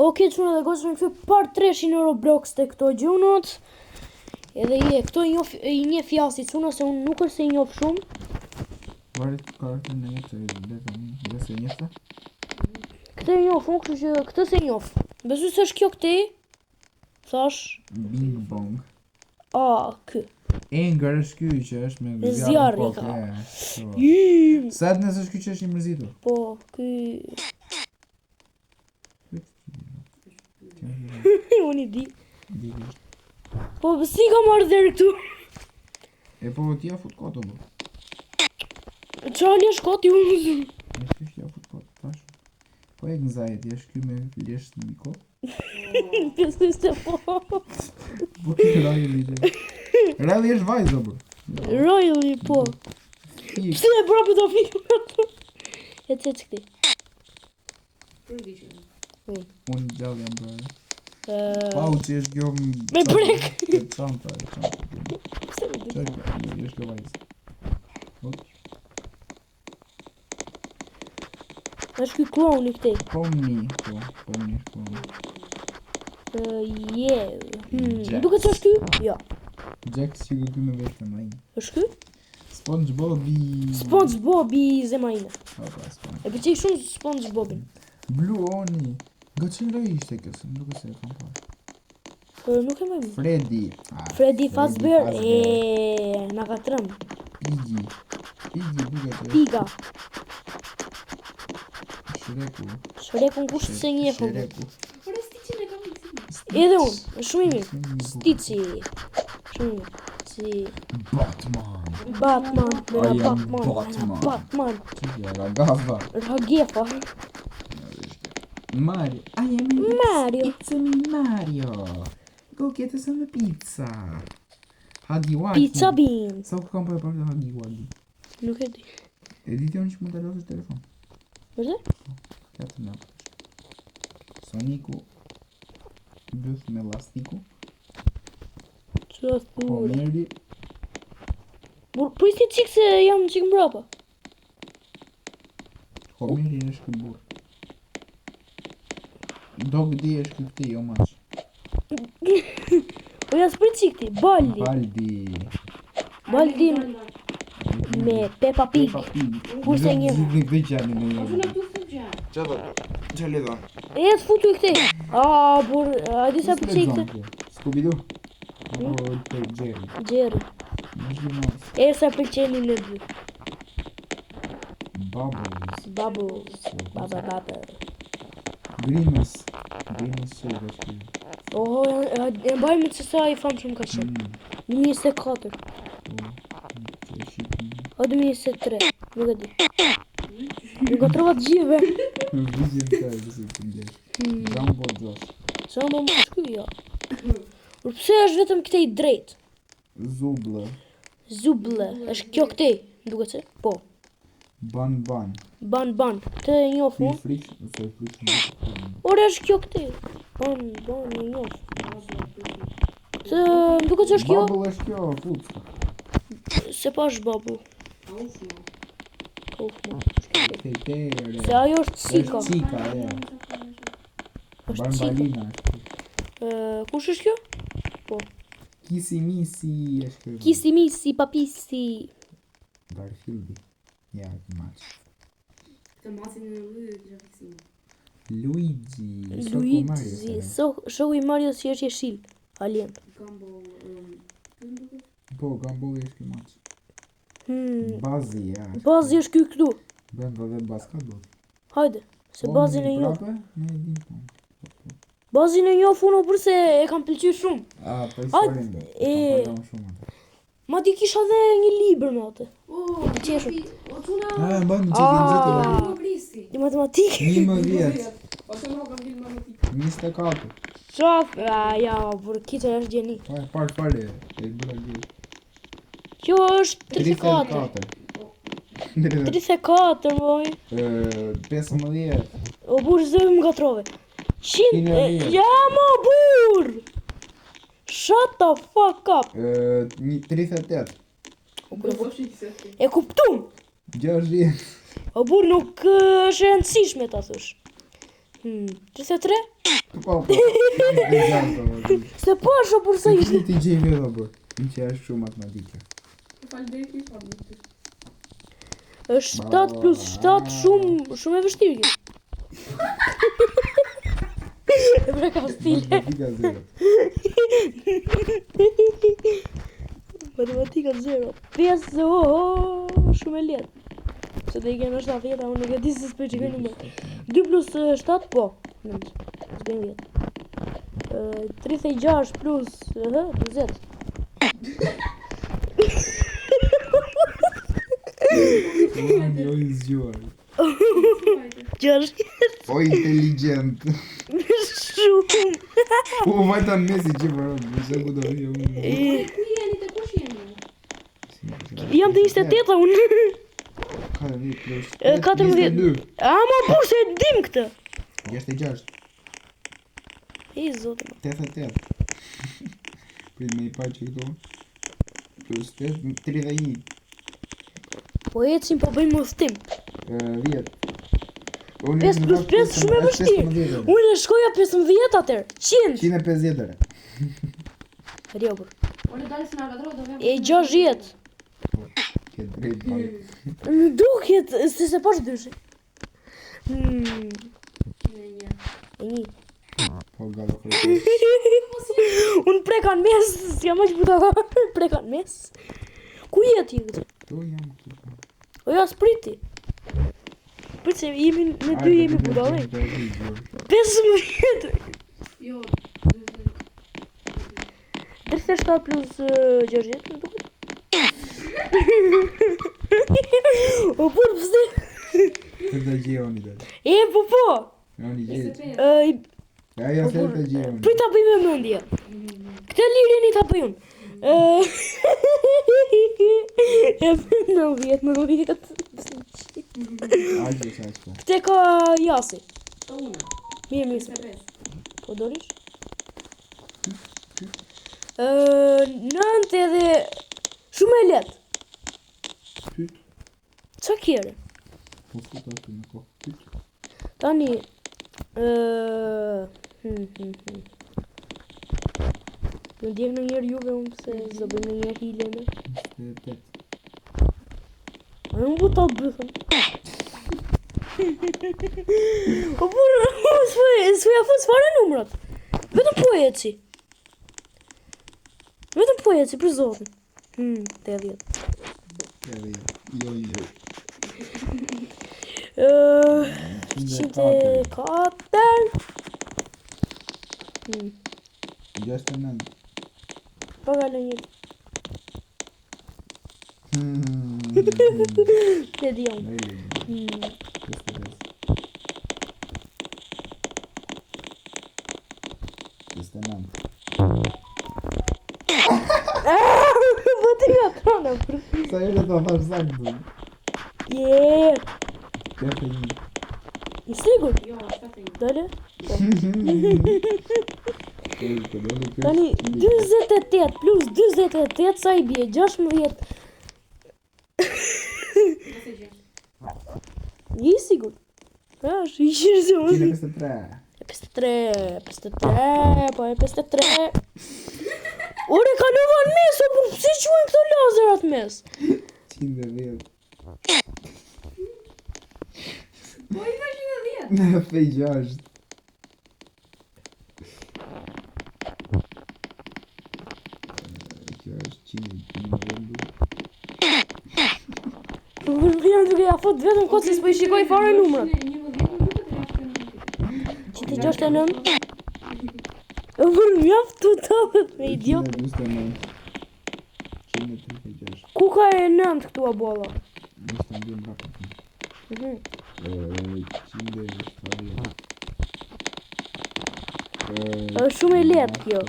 Oke, çuna dhe gozën këtu par 300 në Roblox të këto gjunot. Edhe këto i një fjasi çuna se unë nuk është se i njoh shumë. Varet kartën në jetë dhe se njëfta? Këtë i njoh shumë, kështu që këtë se i njoh. Besoj se është kjo këti. Thash. Bing bong. Kë. Engër është ky që është me zjarri ka. Sadness është ky që është i mërzitur. Po, ky. Unë i di. Po, si ka marrë dherë këtu? E po, t'ja fut koto, bo. Qali është koti unë? Është t'ja fut koto, tash. Po e gënzajet, jesh ky me lesht në miko? Pësë se po. Po, Riley dhe. Riley është vajzë, bro. Riley, po. Pse e bra për të fikë? E të këti. Unë gjallë jam bërë. Pau që është kjo me brek. Çanta. Çfarë është kjo vajzë? Është ky kloni këtej. Pomni. Duket se është ky? Jo. Jack që ky me vetë më ai. Është ky? SpongeBobi Zemajnë. E pëlqej shumë SpongeBobin. Blue Oni. Nga çfarë ishte kjo? Nuk e se e kam parë. Nuk e më. Freddy Fazbear. Na ka trëm. Piggy duket. Piga. Shrekun kush se njeh. Edhe unë, shumë i mirë. Stici. Shumë i mirë. Si Batman. Ragafa. Mario. It's me Mario. Go get us some pizza. Huggy Wuggy. Pizza Bean. Sa ku kam për Huggy Wuggy? Nuk e di. Edition që mund të losësh telefon. Vërë? Këtë në. Soniku. Bëth me lastiku. Që thurë. Homeri. Pristi qikë se jam qikë mbrapa. Homeri është këtë burë. Dog di është këti, jo mash. O jasë për qikëti, Baldi me Peppa Pig. Kur se një. Që le do? E jetë futu i këti. A di sa për qikëti? Scooby-Doo? Jerry. E sa për qenin në dy. Bubbles. Grimace që është kjo. E mbajme që sa i famë shumë ka shumë. 2024. O 2023. Nuk e di. Nuk o trovat gjive. Jumbo Josh. Jumbo më shkuj, jo. Pse është vetëm këtej drejt? Zuble. Është kjo këtej, duke se? Po. Ban. Këtë e njoh unë. Ore është kjo këtej. Ban e njoh. Se duke se është kjo? Bubble është kjo, fucka. Se pa është bubble. Tetere. Se ajo është cika. Është cika, ja. Bambalina është. Kush është kjo? Po. Kisimisi është kjo. Kisimisi, papisi. Garfieldi. Ja, maç. Të masin në Luigi. Shoku i Mario si është jeshil. Alien. Po, Gumball është kjo maç. Bazi, ja. Bazi është ky këtu. Bën dhe basket do. Hajde, se bazin e njoh. Ne di. Bazin e njoh unë përse e kam pëlqyer shumë. Po shumë. Ma di kisha dhe një libër me atë. Qeshur. Mbaj më çikin zetë. Di matematikë. 11. 24. Shof, ja, por kita është gjeni. Fare. E bëra gjë. Kjo është 34. 34, moj. 15. O burë zëve më gatrove. 100. Ja, mo burë. Shut the fuck up. 38. E kuptum. 60. O burë nuk është e rëndësishme ta thush. 33? Po. Se po është për sa ishte. Ti gjej vetë apo? Që është shumë matematika. Falbeki, falbeki. Është 7 plus 7 shumë e vështirë kjo. E breka stile. Matematika 0. Matematika 0. 5, shumë e lehtë. Se të i kena 7 vjetra, unë nuk e di se s'pe që kënë numër. 2 plus 7, po. 9. S'bën 10. 36 plus 20. Jo i zgjuar. Gjash. O inteligent. Shumë. Po vajta Messi që po, nëse ku do vi unë. Ku jeni të kush jeni? Jam të 28 unë. 14 plus 14. Ama burse e dim këtë. 66. I zotë më. 88. Prit me I pa që këto. Plus 8, 31. Po ecim po bëjmë udhtim. 10. 5 plus 5 shumë e vështirë. Unë e shkoja 15 atër. 100. 150. Rjobër. Unë dalë se na gadro do vem. E 60. Ke drejt pak. Më duket se po shdyshi. Në një. E një. Po gallo kërë. Unë prekan mes, s'jam aq buta. Prekan mes. Ku jeti këtë? Tu jam këtu. O ja spriti. Prit se jemi në dy jemi budallë. 15. Jo. 37 plus 60, më duket. O por pse? Këtë të gjë oni dhe. E po. Oni gjë. Ja, se të gjë oni. Prit ta bëjmë mendje. Këtë lireni ta bëjmë. E 90. Ajde sa që. Këtë ka Jasi. Të una. Mirë. 25. Po dorish? 9 edhe shumë e lehtë. Pyt. Qa kjere? Po futa të në kohë. Pyt. Tani Në ndjek në njerë juve unë pëse zë bëjmë në njerë hile me. 8. A në më ta bëthëm. O burë, s'fëja fëtë s'fare numrat. Vetëm po eci. Për zotin. 80. Jo. 104. 69. Paga në njëri. Të dion. 69. Po të nga trona për. Sa e të thash saktë. Je. Kërë një. I sigur? Jo, 71. Dole? Tani Tani 28 plus 28 sa i bje? 16. Nëse gjë. I sigur? I qërë se unë. 153. 53, po e 53. Ore kaluvan mes, o për pëse quen këto lazerat mes? 110. Po i ka 110. Në fej 6. Kjo është 100. Jam duke ja fot vetëm këtë se s'po i shikoj fare numrat. 169. Për mjaft të tapet me idiot. 136. Ku ka e 9 këtu a bolla? Nështë të ndjen baka. 100. Është shumë e lehtë kjo.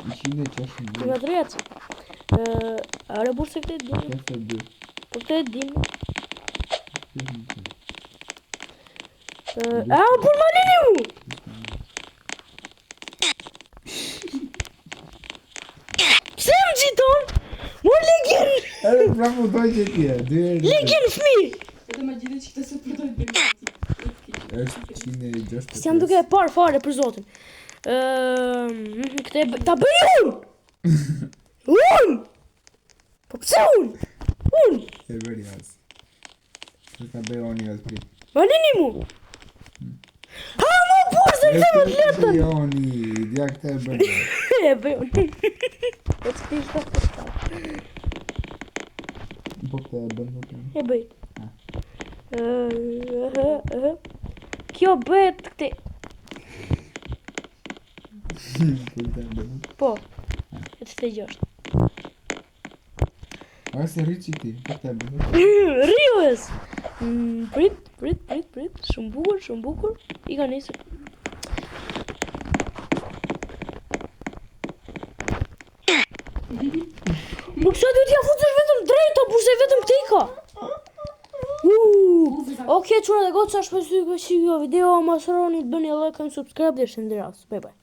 162. Nga drejt. Are burë se këtë e dim. 52. Po këtë e dim. A, për ma lini mu! Pse më gjiton? Mor legjen! Edhe prapu doj që tje. Legjen fmi! Se të më gjithë që të se përdoj bërgjati. Është 165. S'jam duke e parë fare për zotin. Këtë ta bëj unë! Unë! Po pse unë? Unë! E bëri as. Të ka bëj oni as prit. Ma lini mu! Ha mu burë se këtë më letën! Oni, dia këtë e bëri. E bëj unë. Po të kështë të kështë. Po këtë e bën nuk. E bëj. Kjo bëhet këte. Po këtë e bën. Po. E të të gjashtë. A se rriçi ti, po këtë e bën. Rios! Prit. Shumë bukur. I ka nisë. Më kësha du t'ja futësh vetëm drejta, por se vetëm këte i ka. Oke, qura dhe gotë, sa shpesu i kësi kjo video, ma sëroni të bëni like and subscribe dhe shëndiras. Bye bye.